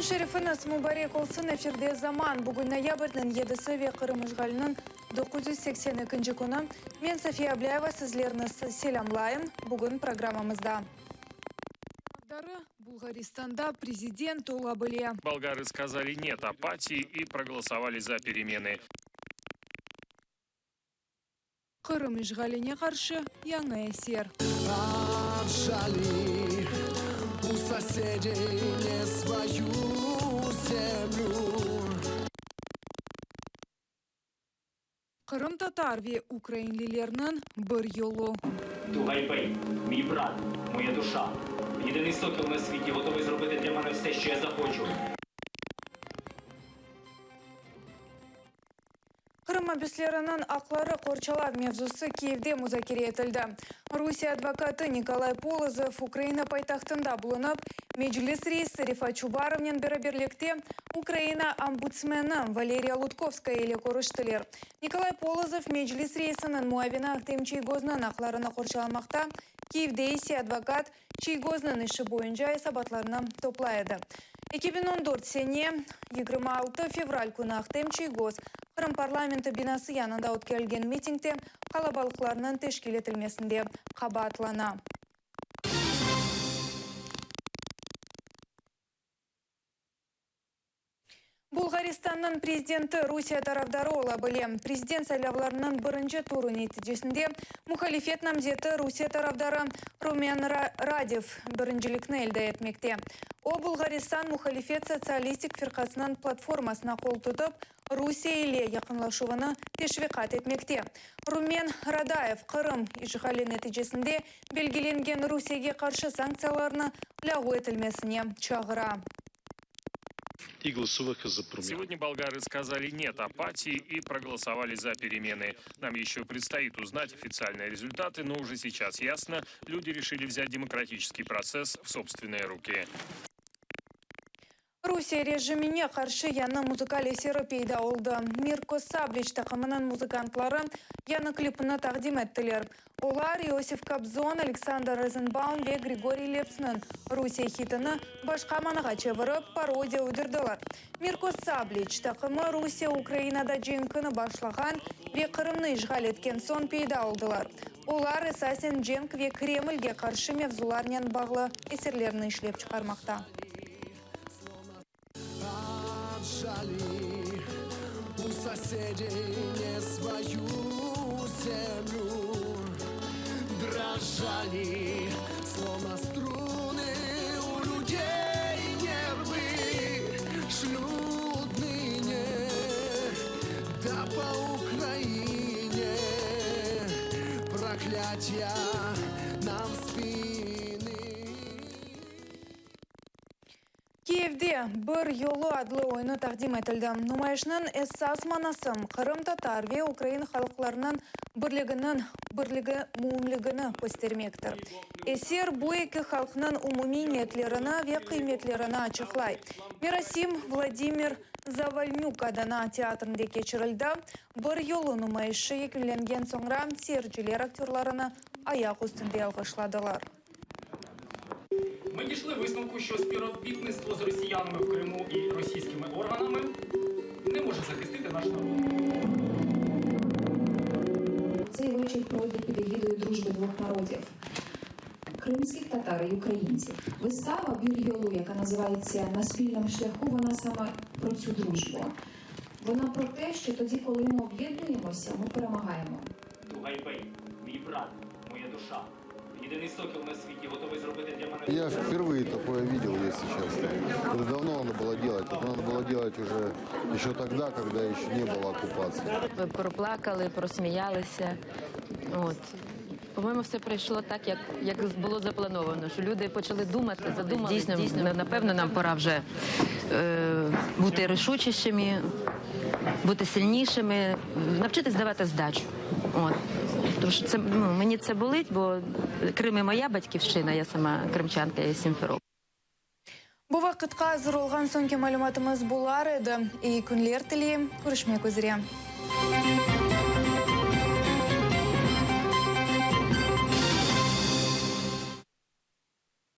Күн шерифіні Смубаре колсын эфирде заман. Бүгін ноябрьдің 7-сі ве Қырым ұжғалының 982 күні. Мен София Абляева сізлеріні селамлайын. Бүгін программамызда. Булгаристанда президент Улабыле. Болгары сказали нет апатии и проголосовали за перемены. Қырым ұжғаліне қаршы яңа әсер. Отжали у соседей не свою землю. Қырым татар ве украинлілерінің бір йолу. Тугайбей, мій брат, моя душа. Єдиний сокіл на світі, готовий зробити для мене все, що я захочу. Қырым абюслерінің ақлары Қорчалав мевзусы Киевде музакире етілді. Русия адвокаты Николай Полозов Украина пайтақтында бұлынып, Меджлис рейсі Рифа Чубаровнен бері-бірлікте Украина омбудсмені Валерия Лутковская еле көріштілер. Николай Полозов Меджлис рейсінің муавина ақтем чейгознын ақларына Қорчаламақта Киевде есе адвокат чейгознын іші бойынша сабатларына топлайды. 2014 сене 26 февраль күні ақтем чейгоз Қырым парламенті бинасы янында өткерілген митингте қалабалықларының тешкел етілмесінде қабатлана. Булгаристанның президенті Русия тарафдары Улабыле. Президент сайлауларының бірінші туры нәтижесінде мұхалифет намзеті Русия тарафдары Румен Радев біріншілікні елді етмекте. О Булгаристан мұхалифет социалистик фирқасының платформасына қол тұтып, Русия еле яқынлашуыны тешвиқат етмекте. Румен Радаев Қырым ишғали нәтижесінде белгіленген Русияге қаршы санкцияларны лағу етілмесіне чағыра. И голосовых за промену. Сегодня болгары сказали нет апатии и проголосовали за перемены. Нам еще предстоит узнать официальные результаты, но уже сейчас ясно, люди решили взять демократический процесс в собственные руки. Русия режиміне қаршы яны музыкал есері пейда олды. Мирко Саблич тақымының музыкантлары яны клипіні тақдим әттілер. Олар Иосиф Кобзон, Александр Розенбаум ве Григорий Лепсінің Русия хитіні башқа маныға чевіріп пародия өдірділер. Мирко Саблич тақымы Русия Украинада женкіні башлаған ве Қырымны ишғал еткен сон пейда олдылар. Олар эсасен женк ве Кремльге қаршы мевзуларнен бағлы есерлеріні ішлеп чықармақта. Отжали у соседей не свою землю. Дрожали, словно струны у людей нервы. Шлют ныне, да по Украине проклятия нам спины. Киевде бір йолу адлы ойыны тақдим етілді. Нумайшының эссас манасым Қырым татар ве Украин халықларының бірлігі мұмлігіні көстермектір. Эсер bu екі халқының умуми ниетлеріні ве қиметлеріні ачықлай. Мирасим Владимир Завальнюк адана театрында кечірілді. Бір йолу нумайшы екінленген соңра серджілер актерларыны аяқ үстінде алғышладылар. Ми дійшли висновку, що співробітництво з росіянами в Криму і російськими органами не може захистити наш народ. Цей вечір пройде під егідою дружби двох народів – кримських татар і українців. Вистава «Бір-йолу», яка називається «На спільному шляху», вона саме про цю дружбу. Вона про те, що тоді, коли ми об'єднуємося, ми перемагаємо. Тугайбей, мій брат, моя душа. Єдиний сокіл на світі, готовий зробити для мене... Я впервые такое видел, если честно. Это давно надо было делать. Это надо было делать уже еще тогда, когда еще не было оккупации. Проплакали, просміялися. От. По-моєму, все пройшло так, як було заплановано, що люди почали думати, задумали. Дійсно, напевно, нам пора вже бути рішучішими, бути сильнішими, навчитись давати здачу. От. Тому що мені це болить, бо Крим і моя батьківщина, я сама кримчанка, я Сімферополь. Бұл вақытқа зұрылған соңғы мәліматымыз болар еді. И күнлер тілі көрішмек өзіре.